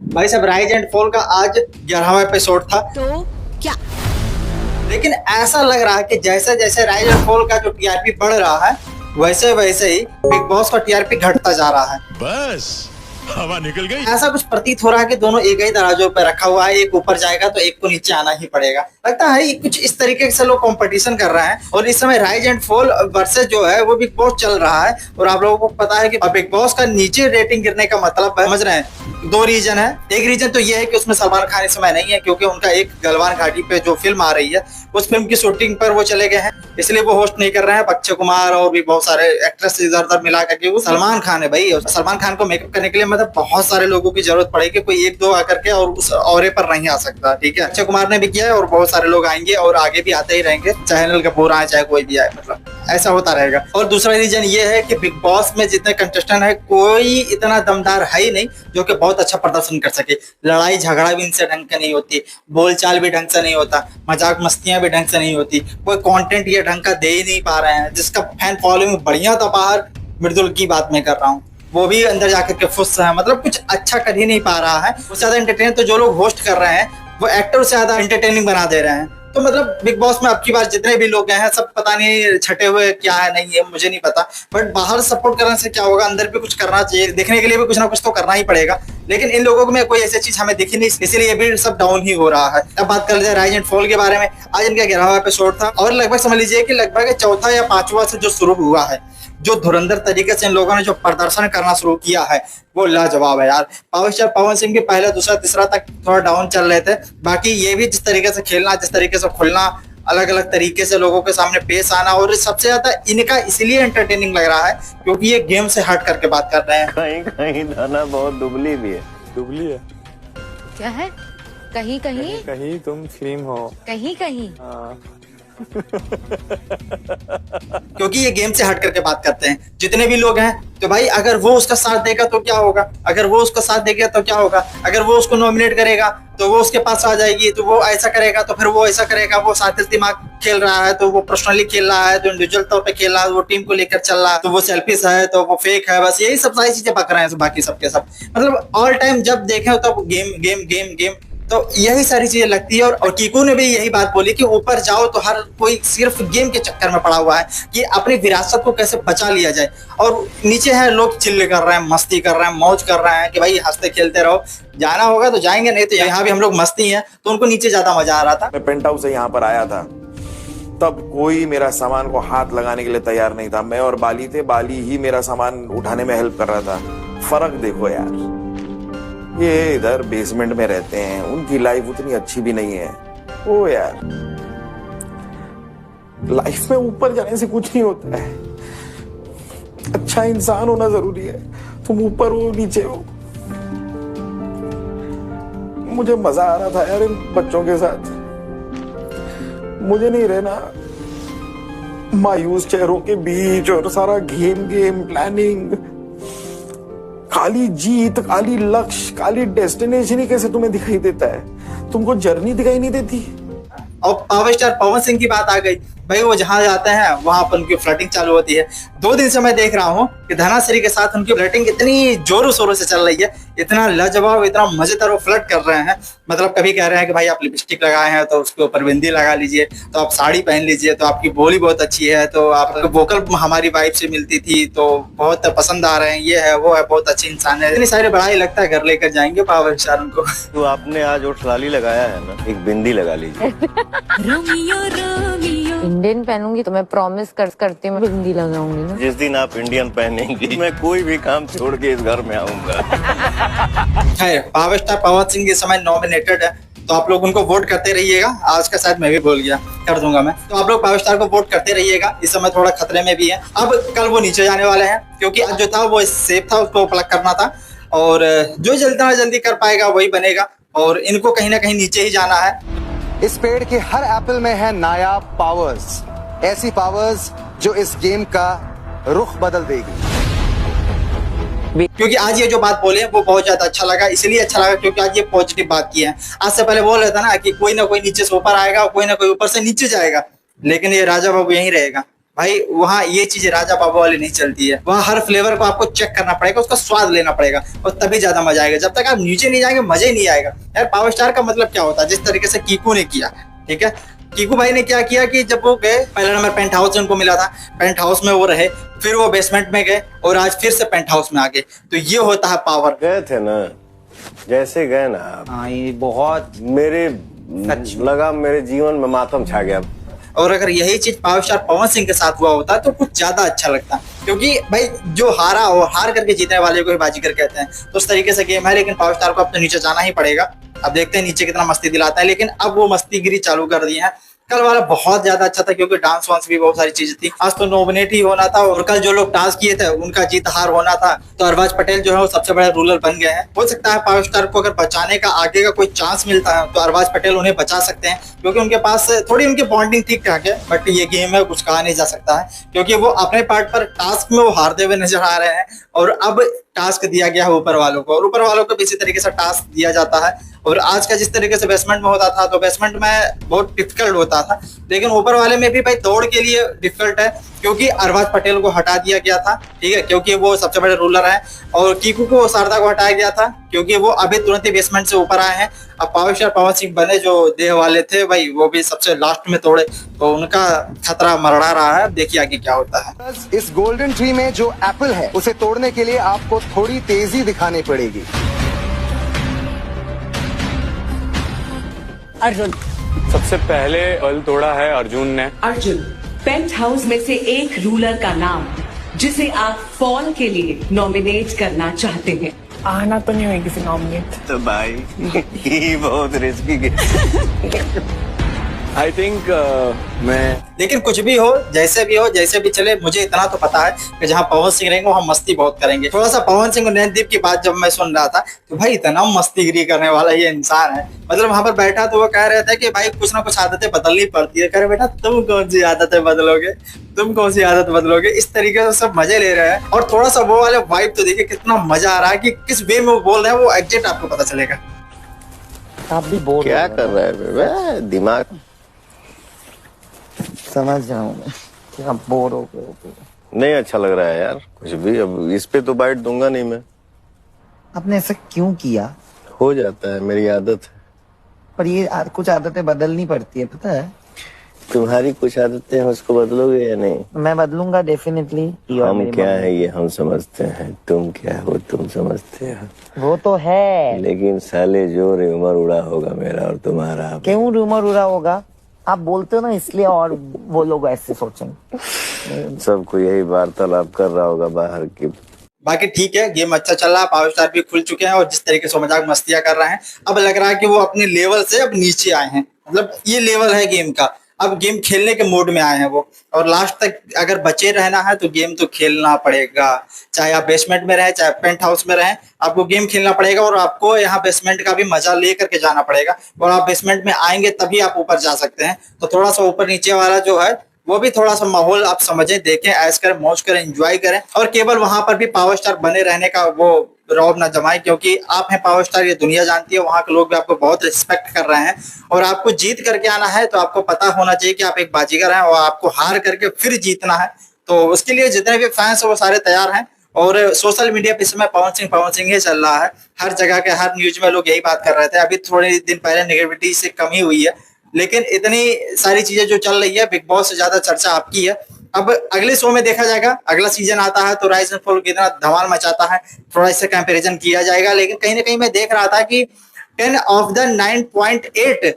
भाई साहब, rise and fall का आज 11वां एपिसोड था। तो क्या? लेकिन ऐसा लग रहा है कि जैसे जैसे राइज एंड फॉल का जो टीआरपी बढ़ रहा है वैसे वैसे ही बिग बॉस का टीआरपी घटता जा रहा है। बस हवा निकल गई। ऐसा कुछ प्रतीत हो रहा है कि दोनों एक ही तराजू पे रखा हुआ है, एक ऊपर जाएगा तो एक को नीचे आना ही पड़ेगा। लगता है ये कुछ इस तरीके से लोग कंपटीशन कर रहे हैं और इस समय राइज एंड फॉल वर्सेस जो है वो बिग बॉस चल रहा है। और आप लोगों को पता है कि बिग बॉस का नीचे रेटिंग गिरने का मतलब समझ रहे हैं, दो रीजन है। एक रीजन तो ये है कि उसमें सलमान खान इस समय नहीं है, क्योंकि उनका एक गलवान घाटी पे जो फिल्म आ रही है उस फिल्म की शूटिंग पर वो चले गए हैं, इसलिए वो होस्ट नहीं कर रहे हैं। अक्षय कुमार और भी बहुत सारे एक्ट्रेस इधर उधर मिला करके वो सलमान खान है भाई। सलमान खान को मेकअप करने के लिए मतलब बहुत सारे लोगों की जरूरत पड़ेगी, कोई एक दो आकर के और उस औरे पर नहीं आ सकता। ठीक है, अक्षय कुमार ने भी किया है और बहुत सारे लोग आएंगे और आगे भी आते ही रहेंगे, चाहे अनिल कपूर आए चाहे कोई भी आए, मतलब ऐसा होता रहेगा। और दूसरा रीजन ये है कि बिग बॉस में जितने कंटेस्टेंट है कोई इतना दमदार है ही नहीं जो कि बहुत अच्छा प्रदर्शन कर सके। लड़ाई झगड़ा भी इनसे ढंग से नहीं होती, बोलचाल भी ढंग से नहीं होता, मजाक मस्तियां भी ढंग से नहीं होती, कोई कंटेंट ये ढंग का दे ही नहीं पा रहे हैं। जिसका फैन फॉलोइंग बढ़िया था बाहर, मृदुल की बात मैं कर रहा हूँ, वो भी अंदर जाकर के फुस है, मतलब कुछ अच्छा कर ही नहीं पा रहा है। उससे ज्यादा एंटरटेन तो जो लोग होस्ट कर रहे हैं वो एक्टर से ज्यादा एंटरटेनिंग बना दे रहे हैं। तो मतलब बिग बॉस में अब की बार जितने भी लोग गए हैं सब पता नहीं छठे हुए क्या है नहीं है मुझे नहीं पता, बट बाहर सपोर्ट करने से क्या होगा, अंदर भी कुछ करना चाहिए, देखने के लिए भी कुछ ना कुछ तो करना ही पड़ेगा। लेकिन इन लोगों में कोई ऐसी चीज हमें दिखी नहीं, इसीलिए ये भी सब डाउन ही हो रहा है। अब बात कर लेते हैं राइज एंड फॉल के बारे में। आज इनका 11वां एपिसोड था और लगभग समझ लीजिए कि लगभग चौथा या पांचवा से जो शुरू हुआ है, जो धुरंधर तरीके से इन लोगों ने जो प्रदर्शन करना शुरू किया है वो लाजवाब है यार। पावर स्टार पवन सिंह के पहला दूसरा तीसरा तक थोड़ा डाउन चल रहे थे, बाकी ये भी जिस तरीके से खेलना, जिस तरीके से खुलना, अलग अलग तरीके से लोगों के सामने पेश आना, और सबसे ज्यादा इनका इसलिए एंटरटेनिंग लग रहा है क्योंकि ये गेम से हट करके बात कर रहे हैं। कहीं कहीं धना बहुत दुबली भी है। दुबली है। क्या है? कहीं कहीं कहीं तुम स्लिम हो। कहीं कहीं हाँ। क्योंकि ये गेम से हट करके बात करते हैं जितने भी लोग हैं। तो भाई अगर वो उसका साथ देगा तो क्या होगा, अगर वो उसका साथ देगा तो क्या होगा, अगर वो उसको नॉमिनेट करेगा तो वो उसके पास आ जाएगी, तो वो ऐसा करेगा तो फिर वो ऐसा करेगा। वो साथ दिमाग खेल रहा है तो वो पर्सनली खेल रहा है, तो इंडिविजुअल तौर पे खेल रहा है, वो टीम को लेकर चल रहा है, तो वो सेल्फिश है, तो वो फेक है, बस यही सब सारी चीजें पक रहे हैं बाकी सबके सब। मतलब ऑल टाइम जब देखें तब गेम गेम गेम गेम, तो यही सारी चीजें लगती है। और कीकू ने भी यही बात बोली कि ऊपर जाओ तो हर कोई सिर्फ गेम के चक्कर में पड़ा हुआ है कि अपनी विरासत को कैसे बचा लिया जाए, और नीचे है लोग चिल्ले कर रहे हैं, मस्ती कर रहे हैं, मौज कर रहे हैं कि भाई हंसते खेलते रहो, जाना होगा तो जाएंगे, नहीं तो यहाँ भी हम लोग मस्ती हैं। तो उनको नीचे ज्यादा मजा आ रहा था। मैं पेंट हाउस से यहाँ पर आया था तब कोई मेरा सामान को हाथ लगाने के लिए तैयार नहीं था। मैं और बाली थे, बाली ही मेरा सामान उठाने में हेल्प कर रहा था। फर्क देखो यार, ये इधर बेसमेंट में रहते हैं, उनकी लाइफ उतनी अच्छी भी नहीं है। ओ यार, लाइफ में ऊपर जाने से कुछ नहीं होता है, अच्छा इंसान होना जरूरी है। तुम ऊपर हो नीचे हो। मुझे मजा आ रहा था यार इन बच्चों के साथ। मुझे नहीं रहना मायूस चेहरों के बीच और सारा गेम गेम प्लानिंग, खाली जीत, खाली लक्ष्य, खाली डेस्टिनेशन ही कैसे तुम्हें दिखाई देता है? तुमको जर्नी दिखाई नहीं देती? और पावर स्टार पवन सिंह की बात आ गई भाई, वो जहां जाते हैं वहां पर उनकी फ्लर्टिंग चालू होती है। 2 दिन से मैं देख रहा हूँ कि धनाश्री के साथ उनकी फ्लर्टिंग इतनी जोरों शोरों से चल रही है, इतना लाजवाब, इतना मजेदार वो फ्लर्ट कर रहे हैं। मतलब कभी कह रहे हैं कि भाई आप लिपस्टिक लगाए हैं तो उसके ऊपर बिंदी लगा लीजिए, तो आप साड़ी पहन लीजिए, तो आपकी बोली बहुत अच्छी है, तो आपको वोकल हमारी वाइफ से मिलती थी तो बहुत पसंद आ रहे हैं, ये है वो है, बहुत अच्छे इंसान है। इतनी सारी बड़ाई लगता है घर लेकर जाएंगे पावर स्टार उनको। तो आपने आज ओठ लाली लगाया है ना, एक बिंदी लगा लीजिए। इंडियन पहनूंगी तो मैं प्रॉमिस करती हूँ बिंदी लगाऊंगी ना। जिस दिन आप इंडियन पहनेंगी मैं कोई भी काम छोड़ के इस घर में आऊंगा। है पावर स्टार पवन सिंह इस समय नॉमिनेटेड है, तो आप लोग उनको वोट करते रहिएगा। आज का शायद मैं भी भूल गया, कर दूंगा मैं। तो आप लोग पावर स्टार को वोट करते रहिएगा, इस समय थोड़ा खतरे में भी है। अब कल वो नीचे जाने वाले हैं क्योंकि आज जो था वो सेफ था, उसको प्लग करना था, और जो जितना जल्दी कर पाएगा वही बनेगा, और इनको कहीं ना कहीं नीचे ही जाना है। इस पेड़ के हर एप्पल में है नायाब पावर्स, ऐसी पावर्स जो इस गेम का रुख बदल देगी। क्योंकि आज ये जो बात बोले वो बहुत ज्यादा अच्छा लगा, इसलिए अच्छा लगा क्योंकि आज ये पॉजिटिव बात की है। आज से पहले बोल रहा था ना कि कोई ना कोई नीचे से ऊपर आएगा, कोई ना कोई ऊपर से नीचे जाएगा, लेकिन ये राजा बाबू यहीं रहेगा। भाई वहाँ ये चीज राजा बाबू वाली नहीं चलती है। वहाँ हर फ्लेवर को आपको चेक करना पड़ेगा, उसका स्वाद लेना पड़ेगा और तभी ज्यादा मजा आएगा। जब तक आप नीचे नहीं जाएंगे मजा ही नहीं आएगा यार। पावर स्टार का मतलब क्या होता है, जिस तरीके से कीकू ने किया, ठीक है, कीकू भाई ने क्या किया कि जब वो गए, पहला नंबर पेंट हाउस उनको मिला था, पेंट हाउस में वो रहे, फिर वो बेसमेंट में गए और आज फिर से पेंट हाउस में आ गए। तो ये होता है पावर। गए थे ना, जैसे गए ना आप, हाँ ये बहुत मेरे लगा मेरे जीवन में मातम छा गया। और अगर यही चीज पावर स्टार पवन सिंह के साथ हुआ होता तो कुछ ज्यादा अच्छा लगता, क्योंकि भाई जो हारा हो, हार करके जीतने वाले को ही बाजीगर कहते हैं। तो उस तरीके से गेम है, लेकिन पावर स्टार को अब तो नीचे जाना ही पड़ेगा। अब देखते हैं नीचे कितना मस्ती दिलाता है, लेकिन अब वो मस्तीगिरी चालू कर दी है। कल वाला बहुत ज्यादा अच्छा था क्योंकि डांस वांस भी बहुत सारी चीजें थी। आज तो नॉमिनेट ही होना था और कल जो लोग टास्क किए थे उनका जीत हार होना था। तो अरबाज पटेल जो है वो सबसे बड़े रूलर बन गए हैं। हो सकता है पावर स्टार को अगर बचाने का आगे का कोई चांस मिलता है तो अरबाज पटेल उन्हें बचा सकते हैं, क्योंकि उनके पास थोड़ी उनकी बॉन्डिंग ठीक ठाक है। बट ये गेम है, कुछ कहा नहीं जा सकता है, क्योंकि वो अपने पार्ट पर टास्क में वो हारते हुए नजर आ रहे हैं और अब टास्क दिया गया है ऊपर वालों को, और ऊपर वालों को भी इसी तरीके से टास्क दिया जाता है। और आज का जिस तरीके से बेसमेंट में होता था तो बेसमेंट में बहुत डिफिकल्ट होता था, लेकिन ऊपर वाले में भी भाई दौड़ के लिए डिफिकल्ट है, क्योंकि अरबाज पटेल को हटा दिया गया था, ठीक है, क्योंकि वो सबसे बड़े रूलर हैं। और कीकू को शारदा को हटाया गया था क्योंकि वो अभी तुरंत ही बेसमेंट से ऊपर आए हैं। अब पावर स्टार पवन सिंह बने जो देह वाले थे भाई, वो भी सबसे लास्ट में तोड़े, तो उनका खतरा मरड़ा रहा है। देखिए आगे क्या होता है। इस गोल्डन ट्री में जो एप्पल है उसे तोड़ने के लिए आपको थोड़ी तेजी दिखानी पड़ेगी। अर्जुन सबसे पहले बल तोड़ा है अर्जुन ने। अर्जुन, पेंट हाउस में से एक रूलर का नाम जिसे आप फॉल के लिए नॉमिनेट करना चाहते हैं। आना तो नहीं हुई किसी नॉमिनेट। तो भाई ये बहुत रिस्की आई थिंक मैं, लेकिन कुछ भी हो, जैसे भी हो, जैसे भी चले, मुझे इतना तो पता है कि जहाँ पवन सिंह रहेंगे वहाँ मस्ती बहुत करेंगे। थोड़ा सा पवन सिंह और नैनदीप की बात जब मैं सुन रहा था तो भाई इतना मस्तीगिरी करने वाला ये इंसान है। मतलब वहां पर बैठा तो वो कह रहे थे कि भाई कुछ ना कुछ आदतें बदलनी पड़ती है। कह रहे बेटा तुम कौन सी आदतें बदलोगे, तुम कौन सी आदत बदलोगे। इस तरीके से सब मजे ले रहे हैं। और थोड़ा सा वो वाले वाइब तो देखिए कितना मजा आ रहा है कि किस वे में वो बोल रहे हैं, वो एग्जैक्ट आपको पता चलेगा। आप भी बोर क्या कर रहा है बे? दिमाग समझ जाऊंगा कि आप बोर हो गए। नहीं अच्छा लग रहा है यार कुछ भी। अब इस पे तो बाइट दूंगा नहीं मैं। आपने ऐसा क्यों किया? हो जाता है, मेरी आदत है। पर ये कुछ आदतें बदलनी पड़ती है, पता है। तुम्हारी कुछ आदतें हैं, उसको बदलोगे या नहीं? मैं बदलूंगा डेफिनेटली। हम क्या है ये हम समझते हैं, तुम क्या हो तुम समझते हो। वो तो है, लेकिन साले जो रूमर उड़ा होगा मेरा और तुम्हारा। क्यों रूमर उड़ा होगा? आप बोलते हो ना इसलिए, और वो लोग ऐसे सोचेंगे। सबको यही वार्तालाप कर रहा होगा बाहर की। बाकी ठीक है, गेम अच्छा चल रहा है, पावर स्टार भी खुल चुके हैं और जिस तरीके से मजाक मस्तियां कर रहे हैं, अब लग रहा है कि वो अपने लेवल से अब नीचे आए हैं। मतलब ये लेवल है गेम का, अब गेम खेलने के मोड में आए हैं वो। और लास्ट तक अगर बचे रहना है तो गेम तो खेलना पड़ेगा, चाहे आप बेसमेंट में रहे चाहे पेंट हाउस में रहे, आपको गेम खेलना पड़ेगा। और आपको यहाँ बेसमेंट का भी मजा ले करके जाना पड़ेगा, और आप बेसमेंट में आएंगे तभी आप ऊपर जा सकते हैं। तो थोड़ा सा ऊपर नीचे वाला जो है वो भी थोड़ा सा माहौल आप समझें, देखें, ऐश करें, मौज करें, एंजॉय करें। और केवल वहां पर भी पावर स्टार बने रहने का वो रौब ना जमाए, क्योंकि आप हैं पावर स्टार, ये दुनिया जानती है, वहां के लोग भी आपको बहुत रिस्पेक्ट कर रहे हैं। और आपको जीत करके आना है तो आपको पता होना चाहिए कि आप एक बाजीगर हैं और आपको हार करके फिर जीतना है। तो उसके लिए जितने भी फैंस हैं वो सारे तैयार हैं। और सोशल मीडिया पे इस समय पवन सिंह ही चल रहा है। हर जगह के हर न्यूज में लोग यही बात कर रहे थे। अभी थोड़े दिन पहले नेगेटिविटी से कमी हुई है, लेकिन इतनी सारी चीजें जो चल रही है, बिग बॉस से ज्यादा चर्चा आपकी है। अब अगले शो में देखा जाएगा, अगला सीजन आता है तो राइज एंड फॉल कितना धमाल मचाता है, थोड़ा इससे कंपैरिजन किया जाएगा। लेकिन कहीं ना कहीं मैं देख रहा था कि 10 ऑफ द 9.8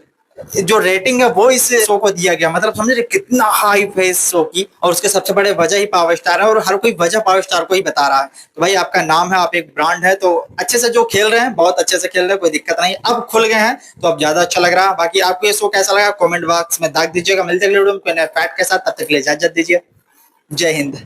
जो रेटिंग है वो इस शो को दिया गया। मतलब समझ रहे कितना हाइप है इस शो की, और उसके सबसे बड़े वजह ही पावर स्टार है, और हर कोई वजह पावर स्टार को ही बता रहा है। तो भाई आपका नाम है, आप एक ब्रांड है, तो अच्छे से जो खेल रहे हैं बहुत अच्छे से खेल रहे हैं, कोई दिक्कत नहीं। अब खुल गए हैं तो अब ज्यादा अच्छा लग रहा है। बाकी आपको ये शो कैसा लगा कमेंट बॉक्स में दाग दीजिएगा। मिलते हैं अगले वीडियो में फैक्ट के साथ, तब तक के लिए इजाजत दीजिए। जय हिंद।